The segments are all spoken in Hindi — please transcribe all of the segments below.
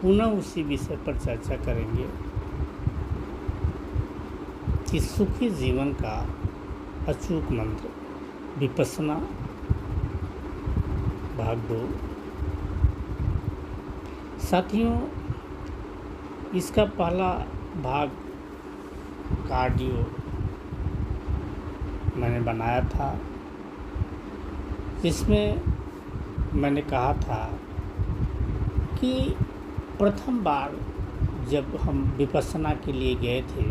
पुनः उसी विषय पर चर्चा करेंगे कि सुखी जीवन का अचूक मंत्र विपश्यना भाग 2। साथियों, इसका पहला भाग कार्डियो मैंने बनाया था, जिसमें मैंने कहा था कि प्रथम बार जब हम विपश्यना के लिए गए थे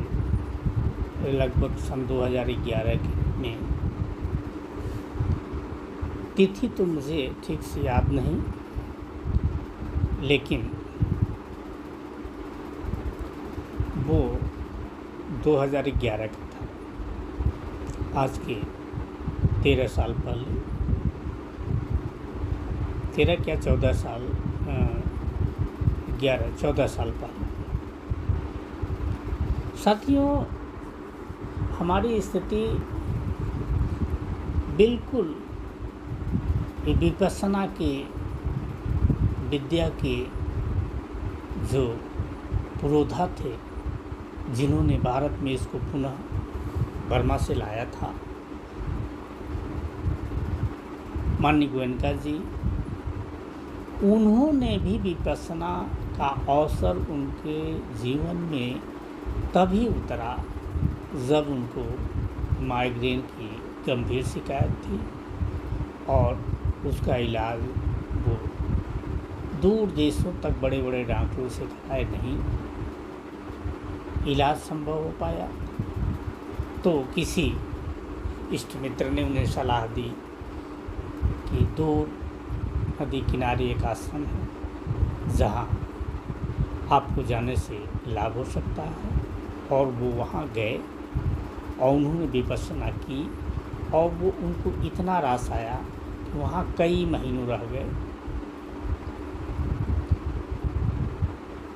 लगभग सन 2011 में, तिथि तो मुझे ठीक से याद नहीं, लेकिन वो 2011 का था, आज के 13 साल पहले, 13 क्या 14 साल 14 साल पहले। साथियों, हमारी स्थिति बिल्कुल विपश्यना के विद्या के जो पुरोधा थे, जिन्होंने भारत में इसको पुनः बर्मा से लाया था, माननीय गोयनका जी, उन्होंने भी विपश्यना का अवसर उनके जीवन में तभी उतरा जब उनको माइग्रेन की गंभीर शिकायत थी और उसका इलाज वो दूर देशों तक बड़े बड़े डॉक्टरों से कराए नहीं इलाज संभव हो पाया। तो किसी इष्ट मित्र ने उन्हें सलाह दी कि दूर नदी किनारे एक आश्रम है जहाँ आपको जाने से लाभ हो सकता है, और वो वहाँ गए और उन्होंने विपश्यना की और वो उनको इतना रास आया कि वहाँ कई महीनों रह गए।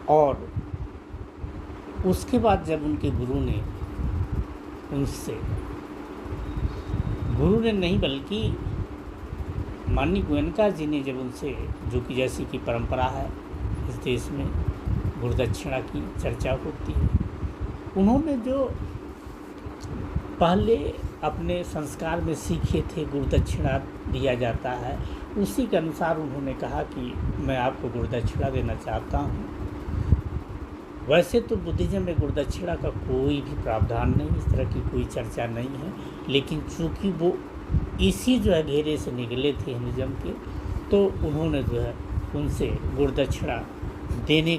और उसके बाद जब उनके गुरु ने नहीं बल्कि माननीय गोयनका जी ने जब उनसे, जो कि जैसी की परंपरा है इस देश में गुरुदक्षिणा की चर्चा होती है, उन्होंने जो पहले अपने संस्कार में सीखे थे गुरुदक्षिणा दिया जाता है, उसी के अनुसार उन्होंने कहा कि मैं आपको गुरुदक्षिणा देना चाहता हूँ। वैसे तो बुद्धिज्म में गुरुदक्षिणा का कोई भी प्रावधान नहीं, इस तरह की कोई चर्चा नहीं है, लेकिन चूँकि वो इसी जो है घेरे से निकले थे हिंदुइज्म के, तो उन्होंने जो है उनसे गुरुदक्षिणा देने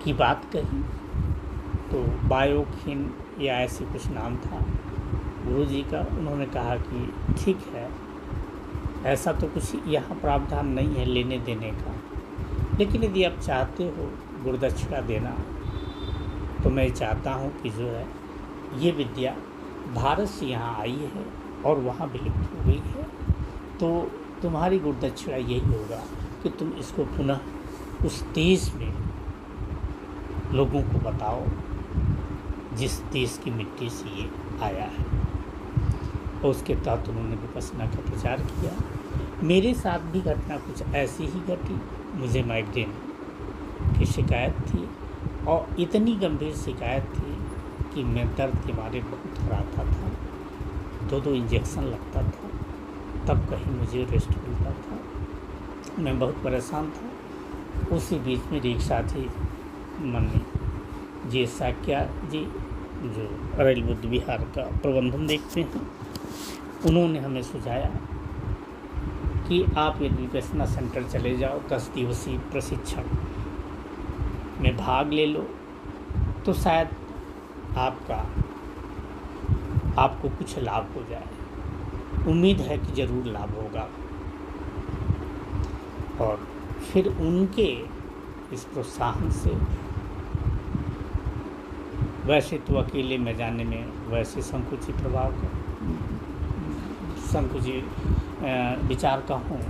की बात कही। तो बायोखिन या ऐसे कुछ नाम था गुरु जी का। उन्होंने कहा कि ठीक है, ऐसा तो कुछ यहाँ प्रावधान नहीं है लेने देने का, लेकिन यदि आप चाहते हो गुरुदक्षिणा देना, तो मैं चाहता हूँ कि जो है ये विद्या भारत से यहाँ आई है और वहाँ विलुप्त हो गई है, तो तुम्हारी गुरुदक्षिणा यही होगा कि तुम इसको पुनः उस देश में लोगों को बताओ जिस देश की मिट्टी से ये आया है। और उसके तहत उन्होंने विपश्यना का प्रचार किया। मेरे साथ भी घटना कुछ ऐसी ही घटी। मुझे माइग्रेन की शिकायत थी और इतनी गंभीर शिकायत थी कि मैं दर्द के मारे बहुत हराता था, 2-2 इंजेक्शन लगता था, तब कहीं मुझे रेस्ट मिलता था। मैं बहुत परेशान था। उसी बीच में एक साथी माननीय जी साक्या जी, जो अरैल बुद्ध विहार का प्रबंधन देखते हैं, उन्होंने हमें सुझाया कि आप यदि विपश्यना सेंटर चले जाओ, 10 दिवसीय प्रशिक्षण में भाग ले लो, तो शायद आपको कुछ लाभ हो जाए। उम्मीद है कि ज़रूर लाभ होगा। और फिर उनके इस प्रोत्साहन से, वैसे तो अकेले में जाने में वैसे संकुचित विचार का हूँ,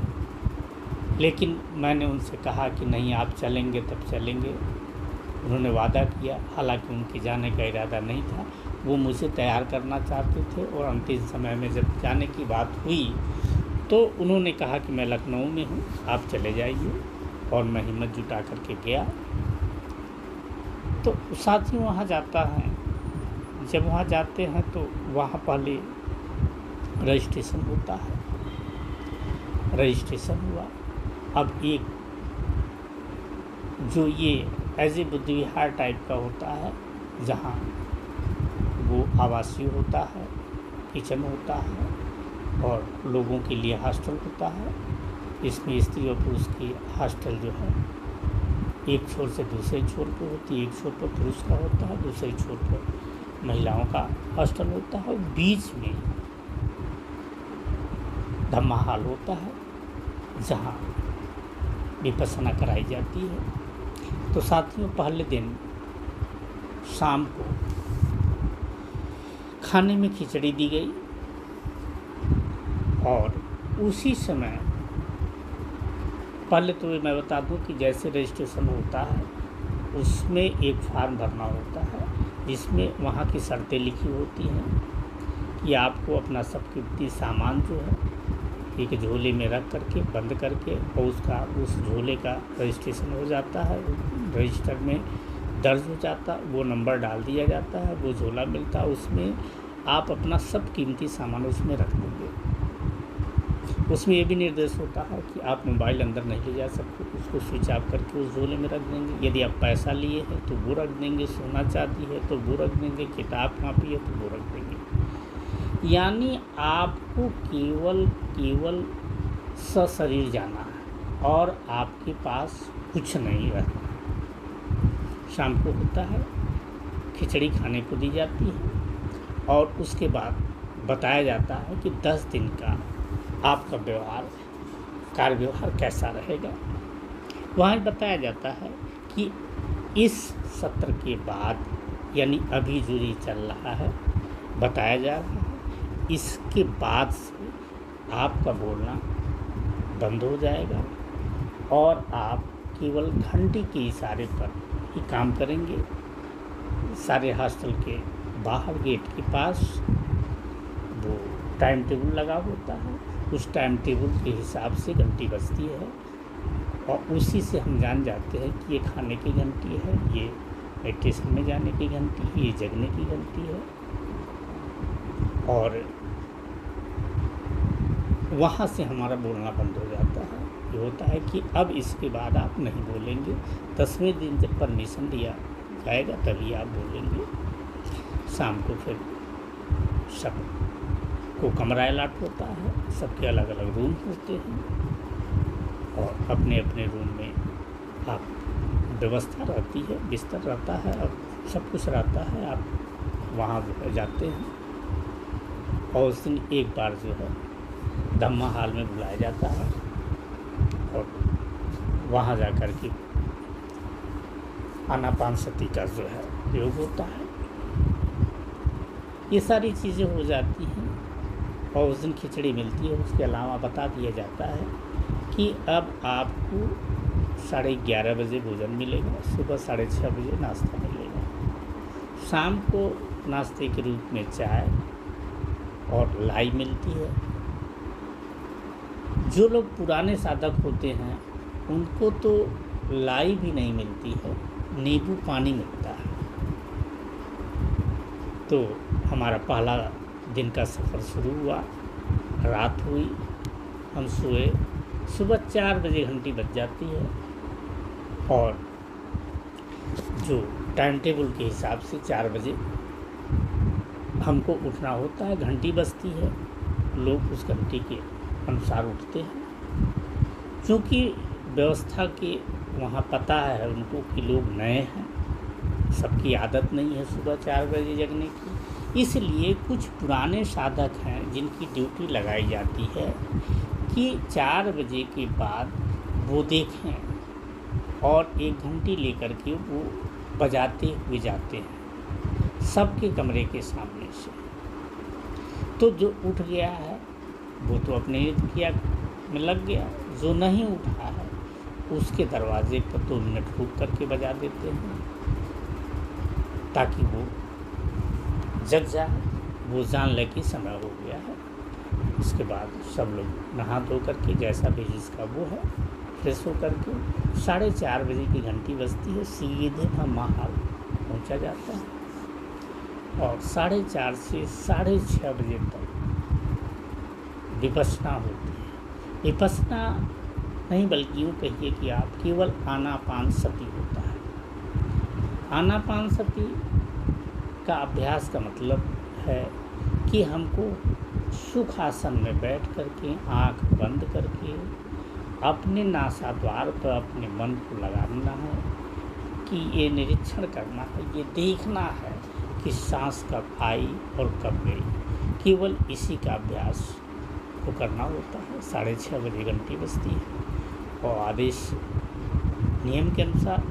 लेकिन मैंने उनसे कहा कि नहीं, आप चलेंगे तब चलेंगे। उन्होंने वादा किया, हालांकि उनके जाने का इरादा नहीं था, वो मुझे तैयार करना चाहते थे। और अंतिम समय में जब जाने की बात हुई तो उन्होंने कहा कि मैं लखनऊ में हूँ, आप चले जाइए। और मैं हिम्मत जुटा करके गया। तो साथ ही वहाँ जाता है, जब वहाँ जाते हैं तो वहाँ पहले रजिस्ट्रेशन होता है। रजिस्ट्रेशन हुआ। अब एक जो ये as a Buddha vihar type का होता है, जहाँ वो आवासीय होता है, किचन होता है और लोगों के लिए हॉस्टल होता है। इसमें स्त्री और पुरुष की हॉस्टल जो है एक छोर से दूसरे छोर पर होती है। एक छोर पर पुरुष का होता है, दूसरे छोर पर महिलाओं का हॉस्टल होता है। बीच में धम्मा हॉल होता है जहाँ विपස්සना कराई जाती है। तो साथियों, पहले दिन शाम को खाने में खिचड़ी दी गई और उसी समय पहले तो मैं बता दूं कि जैसे रजिस्ट्रेशन होता है उसमें एक फार्म भरना होता है जिसमें वहाँ की शर्तें लिखी होती हैं कि आपको अपना सब कीमती सामान जो है एक झोले में रख करके बंद करके और उस झोले का रजिस्ट्रेशन हो जाता है, रजिस्टर में दर्ज हो जाता, वो नंबर डाल दिया जाता है, वो झोला मिलता है, उसमें आप अपना सब कीमती सामान उसमें रख देंगे। उसमें ये भी निर्देश होता है कि आप मोबाइल अंदर नहीं ले जा सकते, उसको स्विच ऑफ करके उस झोले में रख देंगे। यदि आप पैसा लिए हैं तो वो रख देंगे, सोना चांदी है तो वो रख देंगे, किताब कॉपी है तो वो रख देंगे। यानी आपको केवल सशरीर जाना है और आपके पास कुछ नहीं रहना। शाम को होता है, खिचड़ी खाने को दी जाती है और उसके बाद बताया जाता है कि 10 दिन का आपका कार्य व्यवहार कैसा रहेगा। वहाँ बताया जाता है कि इस सत्र के बाद, यानी अभी जो ये चल रहा है, बताया जा रहा है, इसके बाद से आपका बोलना बंद हो जाएगा और आप केवल घंटी के इशारे पर ही काम करेंगे। सारे हॉस्टल के बाहर गेट के पास वो टाइम टेबल लगा होता है, उस टाइम टेबल के हिसाब से घंटी बजती है और उसी से हम जान जाते हैं कि ये खाने की घंटी है, ये मेडिटेशन में जाने की घंटी है, ये जगने की घंटी है। और वहाँ से हमारा बोलना बंद हो जाता है। ये होता है कि अब इसके बाद आप नहीं बोलेंगे। 10वें दिन जब परमिशन दिया जाएगा तभी आप बोलेंगे। शाम को फिर सब को कमरा अलॉट होता है, सबके अलग अलग रूम होते हैं और अपने अपने रूम में आप व्यवस्था रहती है, बिस्तर रहता है और सब कुछ रहता है। आप वहाँ जाते हैं और उस दिन एक बार जो है धम्मा हॉल में बुलाया जाता है और वहाँ जा कर के आनापानसती का जो है प्रयोग होता है। ये सारी चीज़ें हो जाती हैं और उस दिन खिचड़ी मिलती है। उसके अलावा बता दिया जाता है कि अब आपको 11:30 बजे भोजन मिलेगा, सुबह 6:30 बजे नाश्ता मिलेगा, शाम को नाश्ते के रूप में चाय और लाई मिलती है। जो लोग पुराने साधक होते हैं उनको तो लाई भी नहीं मिलती है, नींबू पानी मिलता है। तो हमारा पहला दिन का सफ़र शुरू हुआ, रात हुई, हम सोए, सुबह 4 बजे घंटी बज जाती है और जो टाइम टेबल के हिसाब से 4 बजे हमको उठना होता है। घंटी बजती है, लोग उस घंटी के अनुसार उठते हैं। क्योंकि व्यवस्था के वहाँ पता है उनको कि लोग नए हैं, सबकी आदत नहीं है सुबह 4 बजे जगने की, इसलिए कुछ पुराने साधक हैं जिनकी ड्यूटी लगाई जाती है कि 4 बजे के बाद वो देखें और एक घंटी लेकर के वो बजाते हुए जाते हैं सबके कमरे के सामने से। तो जो उठ गया है वो तो अपने क्रिया में लग गया, जो नहीं उठा है उसके दरवाजे पर 2 मिनट रुक करके बजा देते हैं ताकि वो जग जाए, वो जान ले कि समय हो गया है। इसके बाद सब लोग नहा धो करके जैसा भी जिसका वो है फ्रेश होकर के 4:30 बजे की घंटी बजती है, सीधे हम महाल पहुंचा जाता है और 4:30 से 6:30 बजे तक विपश्यना होती है। विपश्यना नहीं बल्कि यूँ कहिए कि आप केवल आनापानसति होता है। आनापानसति का अभ्यास का मतलब है कि हमको सुख आसन में बैठ करके आँख बंद करके अपने नासाद्वार पर अपने मन को लगाना है कि ये निरीक्षण करना है, ये देखना है कि सांस कब आई और कब गई। केवल इसी का अभ्यास को करना होता है। 6:30 बजे घंटी बजती है और आदेश नियम के अनुसार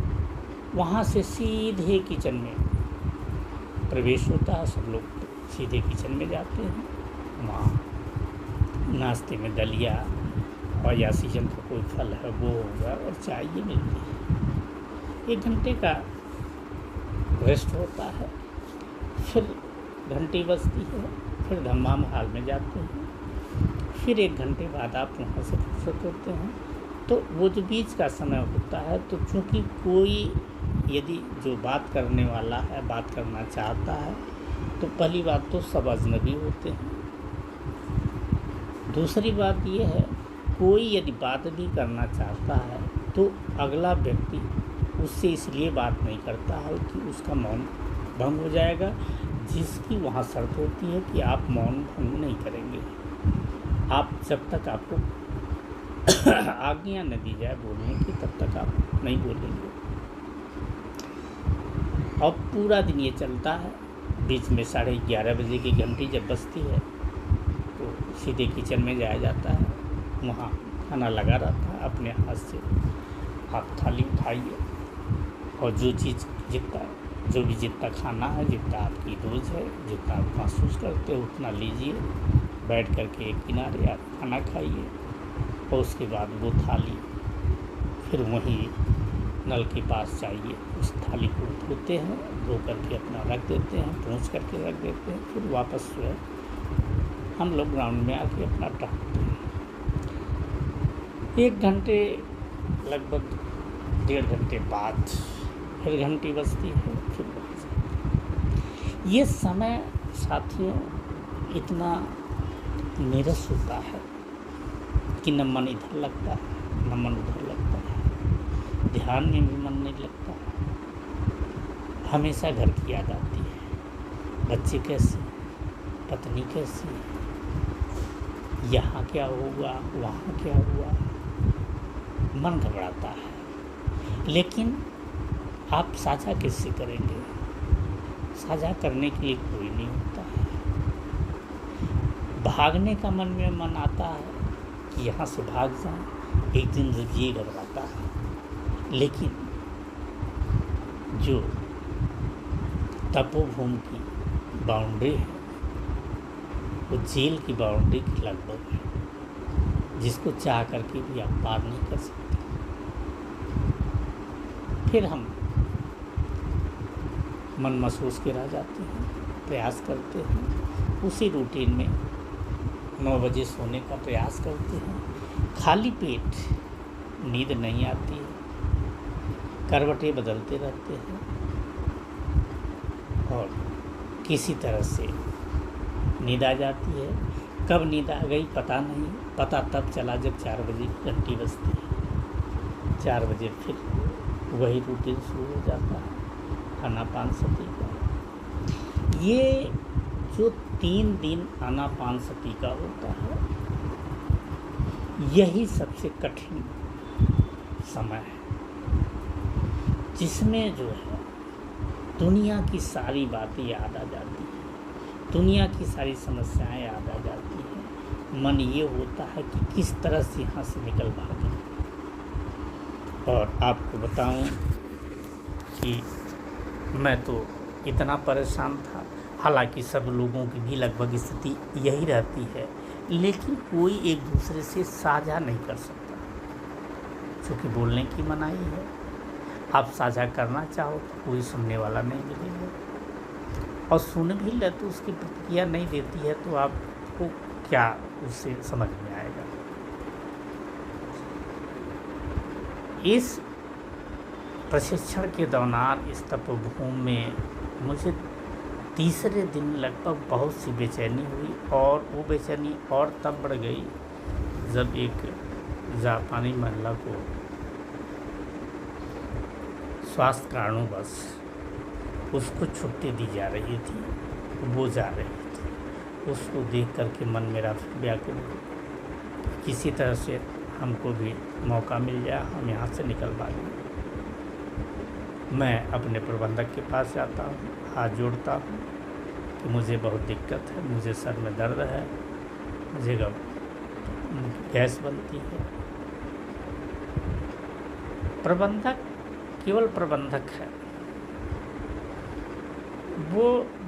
वहाँ से सीधे किचन में प्रवेश होता है। सब लोग सीधे किचन में जाते हैं। वहाँ नाश्ते में दलिया और या सीजन का कोई फल है वो होगा और चाय ये मिलती है। 1 घंटे का रेस्ट होता है, फिर घंटी बजती है, फिर धम्माम हाल में जाते हैं, फिर 1 घंटे बाद आप वहाँ से फुर्सत होते हैं। तो वो जो बीच का समय होता है, तो चूँकि कोई यदि जो बात करने वाला है, बात करना चाहता है, तो पहली बात तो सब अजनबी होते हैं। दूसरी बात ये है, कोई यदि बात भी करना चाहता है तो अगला व्यक्ति उससे इसलिए बात नहीं करता है कि उसका मौन भंग हो जाएगा, जिसकी वहाँ शर्त होती है कि आप मौन भंग नहीं करेंगे। आप जब तक आपको आज्ञा न दी जाए बोलने की, तब तक आप नहीं बोलेंगे। और पूरा दिन ये चलता है। बीच में 11:30 बजे की घंटी जब बजती है तो सीधे किचन में जाया जाता है। वहाँ खाना लगा रहता है। अपने हाथ से आप थाली उठाइए और जो चीज़ जितना खाना है, जितना आपकी डोज है, जितना आप महसूस करते हो उतना लीजिए, बैठ करके एक किनारे आप खाना खाइए और उसके बाद वो थाली फिर वहीं नल के पास चाहिए, उस थाली को धोते हैं, धो करके अपना रख देते हैं, पोंछ करके रख देते हैं। फिर वापस जो है हम लोग ग्राउंड में आके अपना टहलते हैं। 1 घंटे लगभग 1.5 घंटे बाद फिर घंटी बजती है, फिर वहाँ ये समय साथियों इतना नीरस होता है कि न मन इधर लगता है न मन उधर लगता है, ध्यान में भी मन नहीं लगता। हमेशा घर की याद आती है, बच्चे कैसे, पत्नी कैसी, यहाँ क्या हुआ, वहाँ क्या हुआ, मन घबराता है। लेकिन आप साझा किससे करेंगे? साझा करने के लिए कोई नहीं होता है। भागने का मन आता है कि यहाँ से भाग जाएं, एक दिन जब ये घबराता है। लेकिन जो तपोभूमि की बाउंड्री है वो जेल की बाउंड्री की लगभग है, जिसको चाह करके भी आप पार नहीं कर सकते। फिर हम मन महसूस के रह जाते हैं, प्रयास करते हैं, उसी रूटीन में 9 बजे सोने का प्रयास करते हैं। खाली पेट नींद नहीं आती है, करवटें बदलते रहते हैं और किसी तरह से नींद आ जाती है। कब नींद आ गई पता नहीं, पता तब चला जब 4 बजे की घंटी बजती है। 4 बजे फिर वही रूटीन शुरू हो जाता है आनापानसति का। ये जो 3 दिन आनापानसति का होता है, यही सबसे कठिन समय है, जिसमें जो है दुनिया की सारी बातें याद आ जाती हैं, दुनिया की सारी समस्याएं याद आ जाती हैं। मन ये होता है कि किस तरह से यहाँ से निकल भागें। और आपको बताऊं कि मैं तो इतना परेशान था, हालांकि सब लोगों की भी लगभग स्थिति यही रहती है, लेकिन कोई एक दूसरे से साझा नहीं कर सकता, क्योंकि बोलने की मनाही है। आप साझा करना चाहो तो कोई सुनने वाला नहीं मिलेगा, और सुन भी ले तो उसकी प्रतिक्रिया नहीं देती है, तो आपको क्या उससे समझ में आएगा। इस प्रशिक्षण के दौरान इस तपोभूमि में मुझे तीसरे दिन लगभग बहुत सी बेचैनी हुई, और वो बेचैनी और तब बढ़ गई जब एक जापानी महिला को स्वास्थ्य कारणोंवश उसको छुट्टी दी जा रही थी, वो जा रही थी। उसको देख करके मन मेरा व्याकुल हुआ, किसी तरह से हमको भी मौका मिल जाए, हम यहाँ से निकल भागें। मैं अपने प्रबंधक के पास जाता हूँ, हाथ जोड़ता हूँ कि मुझे बहुत दिक्कत है, मुझे सर में दर्द है, मुझे गैस बनती है। प्रबंधक केवल प्रबंधक है, वो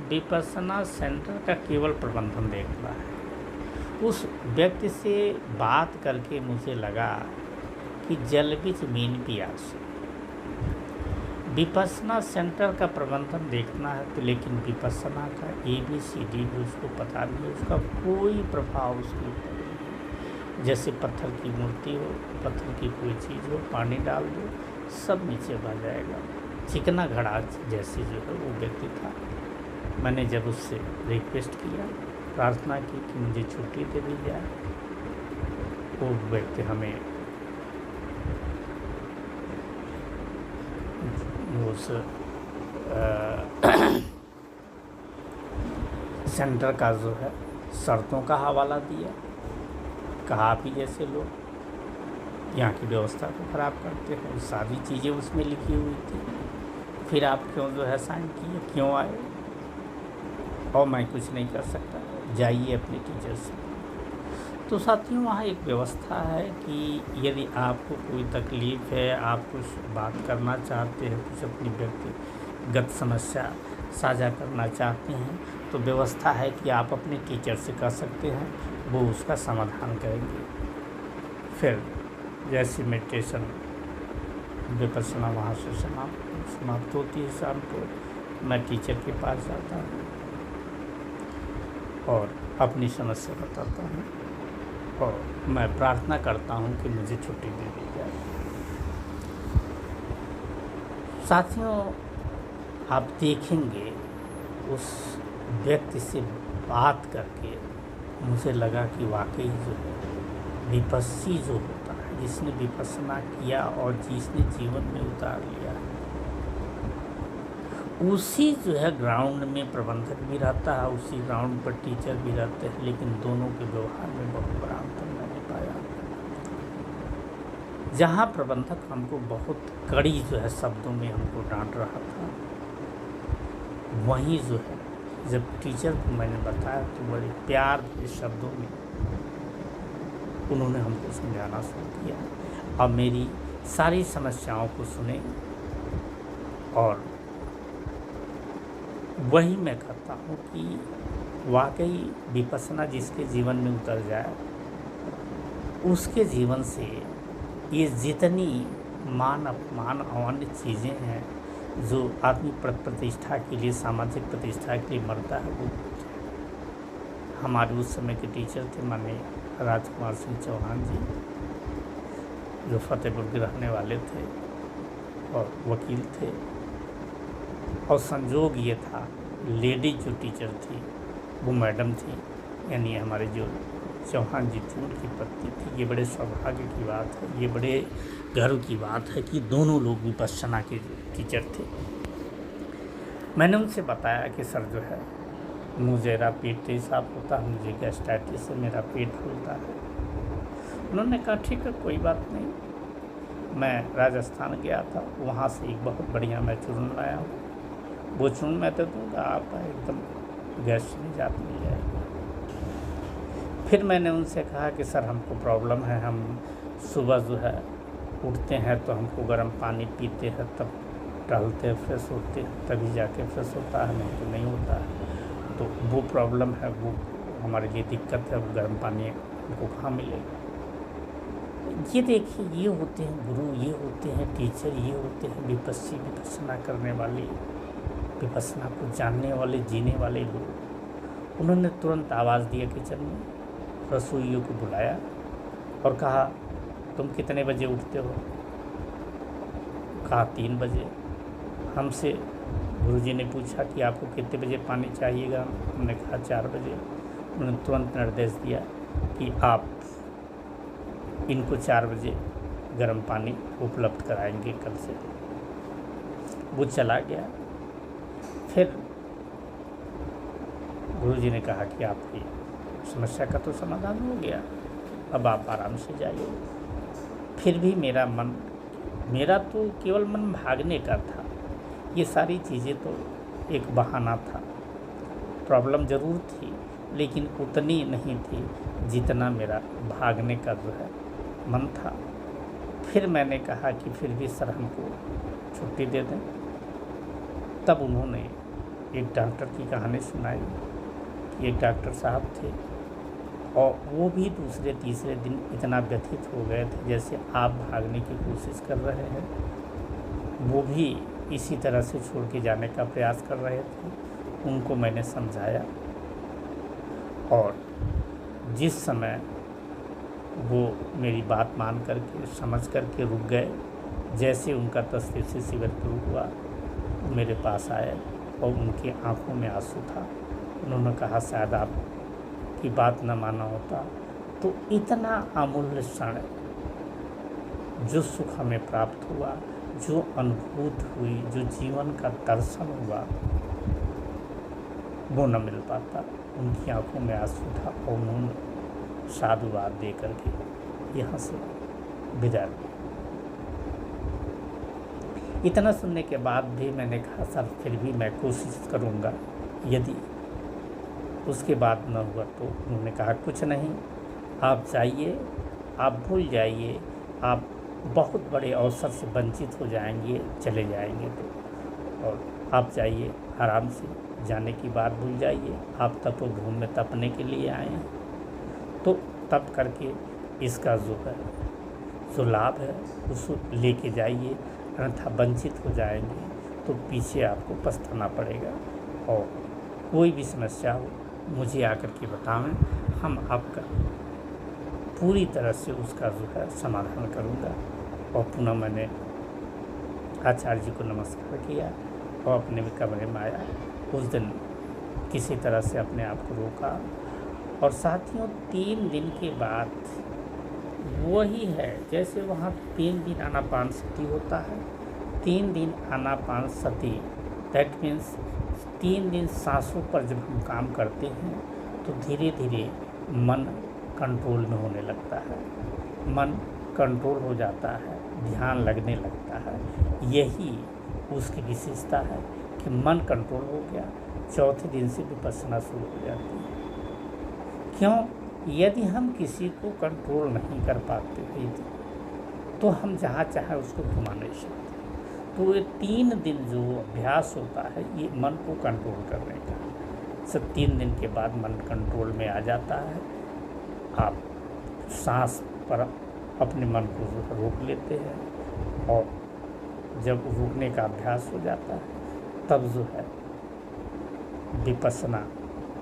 विपश्यना सेंटर का केवल प्रबंधन देख रहा है। उस व्यक्ति से बात करके मुझे लगा कि जल भी ज़मीन प्यास। विपश्यना सेंटर का प्रबंधन देखना है तो, लेकिन विपश्यना का ABCD भी उसको पता नहीं, उसका कोई प्रभाव उसके ऊपर नहीं। जैसे पत्थर की मूर्ति हो, पत्थर की कोई चीज़ हो, पानी डाल दो सब नीचे बह जाएगा। चिकना घड़ा जैसे जो है वो व्यक्ति था। मैंने जब उससे रिक्वेस्ट किया, प्रार्थना की कि मुझे छुट्टी दे दी जाए, वो व्यक्ति हमें उस सेंटर का जो है शर्तों का हवाला दिया। कहा आप ही जैसे लोग यहाँ की व्यवस्था को ख़राब करते हैं, सारी चीज़ें उसमें लिखी हुई थी, फिर आप क्यों जो है साइन किए, क्यों आए? और मैं कुछ नहीं कर सकता, जाइए अपने टीचर से। तो साथियों, वहाँ एक व्यवस्था है कि यदि आपको कोई तकलीफ़ है, आप कुछ बात करना चाहते हैं, कुछ अपनी व्यक्तिगत समस्या साझा करना चाहते हैं, तो व्यवस्था है कि आप अपने टीचर से कर सकते हैं, वो उसका समाधान करेंगे। फिर जैसे मेडिटेशन विपश्यना वहाँ से समाप्त होती है, शाम को मैं टीचर के पास जाता हूँ और अपनी समस्या बताता हूँ, और मैं प्रार्थना करता हूँ कि मुझे छुट्टी दे दी जाए। साथियों, आप देखेंगे उस व्यक्ति से बात करके मुझे लगा कि वाकई जो है विपस्सी जो होता है, जिसने विपश्यना किया और जिसने जीवन में उतार लिया, उसी जो है ग्राउंड में प्रबंधक भी रहता है, उसी ग्राउंड पर टीचर भी रहते हैं, लेकिन दोनों के व्यवहार में बहुत बड़ा अंतर मैंने पाया। जहाँ प्रबंधक हमको बहुत कड़ी जो है शब्दों में हमको डांट रहा था, वहीं जो है जब टीचर को मैंने बताया तो बड़े प्यार के शब्दों में उन्होंने हमको समझाना शुरू किया और मेरी सारी समस्याओं को सुने। और वही मैं कहता हूँ कि वाकई विपश्यना जिसके जीवन में उतर जाए, उसके जीवन से ये जितनी मान अपमान और अन्य चीज़ें हैं जो आदमी प्रतिष्ठा के लिए, सामाजिक प्रतिष्ठा के लिए मरता है, वो हमारे उस समय के टीचर थे माननीय राजकुमार सिंह चौहान जी, जो फतेहपुर के रहने वाले थे और वकील थे। और संजोग ये था, लेडीज जो टीचर थी वो मैडम थी, यानी हमारे जो चौहान जी थी उनकी पत्नी थी। ये बड़े सौभाग्य की बात है, ये बड़े गर्व की बात है कि दोनों लोग विपश्यना के टीचर थे। मैंने उनसे बताया कि सर जो है मेरा पेट तेज साफ होता है, मुझे गैस्ट्राइटिस से मेरा पेट फूलता है। उन्होंने कहा ठीक है, कोई बात नहीं। मैं राजस्थान गया था, वहाँ से एक बहुत बढ़िया मैं चूर्ण लाया हूँ, वो चूर्ण मैं तो दूँगा, आपका एकदम गैस से निजात मिल जाएगी। फिर मैंने उनसे कहा कि सर हमको प्रॉब्लम है, हम सुबह जो है उठते हैं तो हमको गर्म पानी पीते हैं, तब टहलते हैं, फ्रेश होते हैं, तभी जाके फ्रेश होता है, नहीं तो नहीं होता है। तो वो प्रॉब्लम है, वो हमारे लिए दिक्कत है, वो गर्म पानी हमको कहाँ मिलेगा। ये देखिए, ये होते हैं गुरु, ये होते हैं टीचर, ये होते हैं विपश्यना करने वाले, विपश्यना को जानने वाले, जीने वाले लोग। उन्होंने तुरंत आवाज़ दिया किचन में, रसोइयों को बुलाया और कहा तुम कितने बजे उठते हो? कहा 3 बजे। हमसे गुरुजी ने पूछा कि आपको कितने बजे पानी चाहिएगा, हमने कहा 4 बजे। उन्होंने तुरंत निर्देश दिया कि आप इनको 4 बजे गर्म पानी उपलब्ध कराएंगे कल से। वो चला गया। फिर गुरुजी ने कहा कि आपकी समस्या का तो समाधान हो गया, अब आप आराम से जाइए। फिर भी मेरा तो केवल मन भागने का था। ये सारी चीज़ें तो एक बहाना था। प्रॉब्लम ज़रूर थी, लेकिन उतनी नहीं थी जितना मेरा भागने का जो है मन था। फिर मैंने कहा कि फिर भी सर हमको छुट्टी दे दें। तब उन्होंने एक डॉक्टर की कहानी सुनाई कि एक डॉक्टर साहब थे और वो भी दूसरे तीसरे दिन इतना व्यथित हो गए थे जैसे आप भागने की कोशिश कर रहे हैं। वो भी इसी तरह से छोड़ के जाने का प्रयास कर रहे थे। उनको मैंने समझाया और जिस समय वो मेरी बात मान करके समझ करके रुक गए, जैसे उनका तस्वीर से शिविर शुरू हुआ, वो मेरे पास आए और उनकी आंखों में आंसू था। उन्होंने कहा शायद आपकी बात न माना होता तो इतना अमूल्य क्षण जो सुख हमें प्राप्त हुआ, जो अनुभूति हुई, जो जीवन का दर्शन हुआ, वो न मिल पाता। उनकी आंखों में आंसू था और उन्होंने साधुवाद दे करके यहाँ से विदा लिया। इतना सुनने के बाद भी मैंने कहा सर फिर भी मैं कोशिश करूँगा, यदि उसके बाद न हुआ तो। उन्होंने कहा कुछ नहीं, आप जाइए, आप भूल जाइए, आप बहुत बड़े अवसर से वंचित हो जाएंगे चले जाएंगे तो। और आप जाइए आराम से, जाने की बात भूल जाइए। आप तपोभूमि में तपने के लिए आए हैं तो तप करके इसका जो है जो लाभ है उसको लेके जाइए, अन्यथा वंचित हो जाएंगे तो पीछे आपको पछताना पड़ेगा। और कोई भी समस्या हो मुझे आकर के बताएं, हम आपका पूरी तरह से उसका जो है समाधान करूँगा। और पुनः मैंने आचार्य जी को नमस्कार किया और अपने कमरे में आया। उस दिन किसी तरह से अपने आप को रोका। और साथियों 3 दिन के बाद वही है जैसे वहाँ 3 दिन आनापानसति होता है, 3 दिन आनापानसति, दैट मीन्स 3 दिन सांसों पर जब हम काम करते हैं तो धीरे धीरे मन कंट्रोल में होने लगता है, मन कंट्रोल हो जाता है, ध्यान लगने लगता है। यही उसकी विशेषता है कि मन कंट्रोल हो गया, चौथे दिन से विपश्यना शुरू हो जाती है। क्यों? यदि हम किसी को कंट्रोल नहीं कर पाते तो हम जहाँ चाहे उसको घुमा नहीं सकते। तो ये 3 दिन जो अभ्यास होता है ये मन को कंट्रोल करने का, सब 3 दिन के बाद मन कंट्रोल में आ जाता है। आप सांस पर अपने मन को रोक लेते हैं और जब रोकने का अभ्यास हो जाता है तब जो है विपश्यना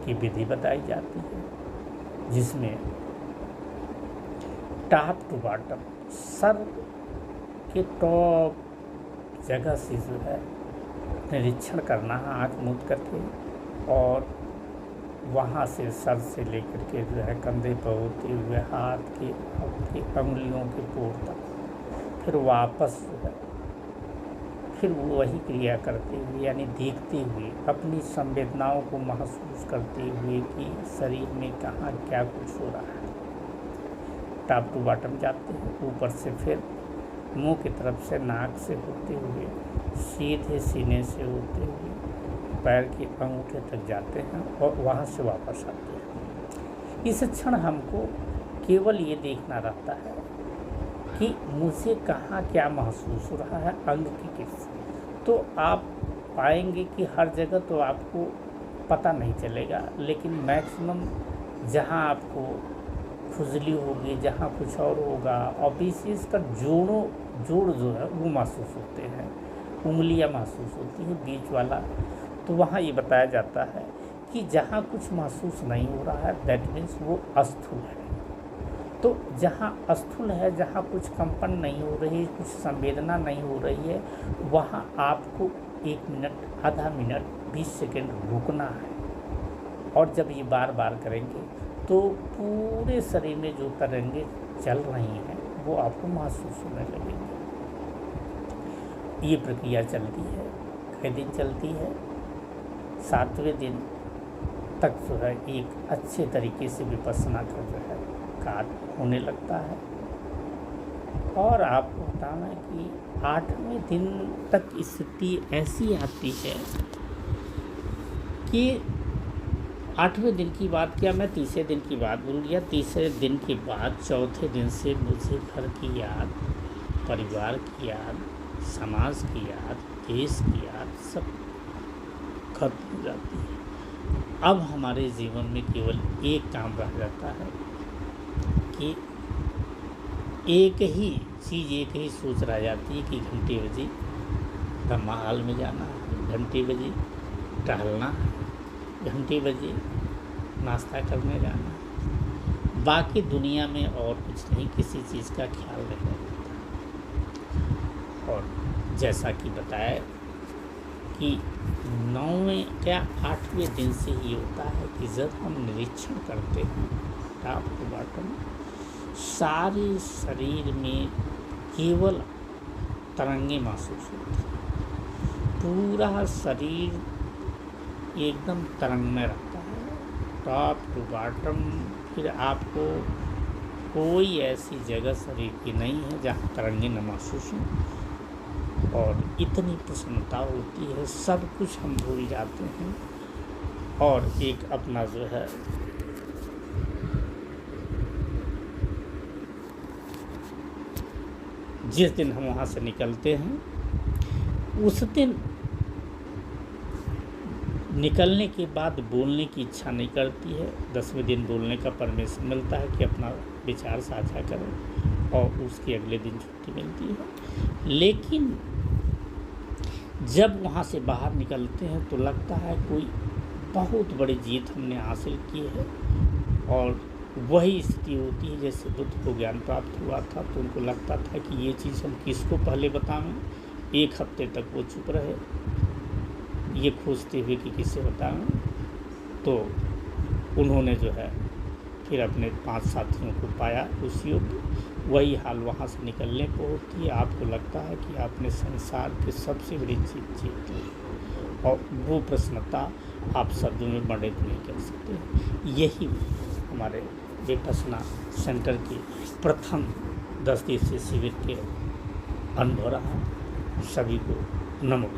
की विधि बताई जाती है, जिसमें टॉप टू बॉटम सर के टॉप जगह से जो है निरीक्षण करना है आँख मूंद करके, और वहाँ से सर से लेकर के जो है कंधे पर होते हुए हाथ के अंगुलियों के पोर तक, फिर वापस जो है फिर वही क्रिया करते हुए यानी देखते हुए अपनी संवेदनाओं को महसूस करते हुए कि शरीर में कहाँ क्या कुछ हो रहा है। टॉप टू बॉटम जाते हैं, ऊपर से फिर मुंह की तरफ से नाक से होते हुए सीधे सीने से होते हुए पैर के अंगूठे तक जाते हैं और वहाँ से वापस आते हैं। इस क्षण हमको केवल ये देखना रहता है कि मुझे कहाँ क्या महसूस हो रहा है, अंग की किस। तो आप पाएंगे कि हर जगह तो आपको पता नहीं चलेगा, लेकिन मैक्सिमम जहाँ आपको खुजली होगी, जहाँ कुछ और होगा, और विशेष कर जोड़ जो है वो महसूस होते हैं, उंगलियाँ महसूस होती है बीच वाला। तो वहाँ ये बताया जाता है कि जहाँ कुछ महसूस नहीं हो रहा है दैट मीन्स वो अस्थूल है। तो जहाँ स्थूल है, जहाँ कुछ कंपन नहीं हो रही, कुछ संवेदना नहीं हो रही है, वहाँ आपको 1 मिनट, आधा मिनट, 20 सेकेंड रुकना है। और जब ये बार बार करेंगे तो पूरे शरीर में जो तरंगे चल रही हैं वो आपको महसूस होने लगेंगे। ये प्रक्रिया चलती है, कई दिन चलती है। 7वें दिन तक जो है एक अच्छे तरीके से विपश्यना का जो है कार्य होने लगता है। और आपको बताना कि 8वें दिन तक स्थिति ऐसी आती है कि 8वें दिन की बात क्या, मैं तीसरे दिन की बात भूल गया। तीसरे दिन के बाद चौथे दिन से मुझे घर की याद, परिवार की याद, समाज की याद, देश की याद सब खत्म हो जाती है। अब हमारे जीवन में केवल एक काम रह जाता है कि एक ही चीज़, एक ही सोच रह जाती है कि घंटे बजे ब्रह्मा हाल में जाना है, घंटे बजे टहलना है, घंटे बजे नाश्ता करने जाना है। बाकी दुनिया में और कुछ नहीं, किसी चीज़ का ख्याल नहीं रहता। और जैसा कि बताया कि 9वें या 8वें दिन से ये होता है कि जब हम निरीक्षण करते हैं टॉप टू बॉटम, सारे शरीर में केवल तरंगे महसूस होती हैं। पूरा शरीर एकदम तरंग में रहता है, टॉप टू बॉटम। फिर आपको कोई ऐसी जगह शरीर की नहीं है जहाँ तरंगे न महसूस हों। और इतनी प्रसन्नता होती है, सब कुछ हम भूल जाते हैं। और एक अपना जो है जिस दिन हम वहाँ से निकलते हैं, उस दिन निकलने के बाद बोलने की इच्छा नहीं करती है। 10वें दिन बोलने का परमिशन मिलता है कि अपना विचार साझा करें, और उसके अगले दिन छुट्टी मिलती है। लेकिन जब वहाँ से बाहर निकलते हैं तो लगता है कोई बहुत बड़ी जीत हमने हासिल की है। और वही स्थिति होती है जैसे बुद्ध को ज्ञान प्राप्त हुआ था, तो उनको लगता था कि ये चीज़ हम किसको पहले बताएं। 1 हफ्ते तक वो चुप रहे, ये खोजते हुए कि किसे बताएं। तो उन्होंने जो है फिर अपने 5 साथियों को पाया उस युग। वही हाल वहाँ से निकलने को होती है। आपको लगता है कि आपने संसार की सबसे बड़ी जीत जीत ली, और वो प्रसन्नता आप शब्दों में वर्णित नहीं कर सकते। यही हमारे विपश्यना सेंटर के प्रथम 10 दिवसीय शिविर के अनुभव रहा। सभी को नमो।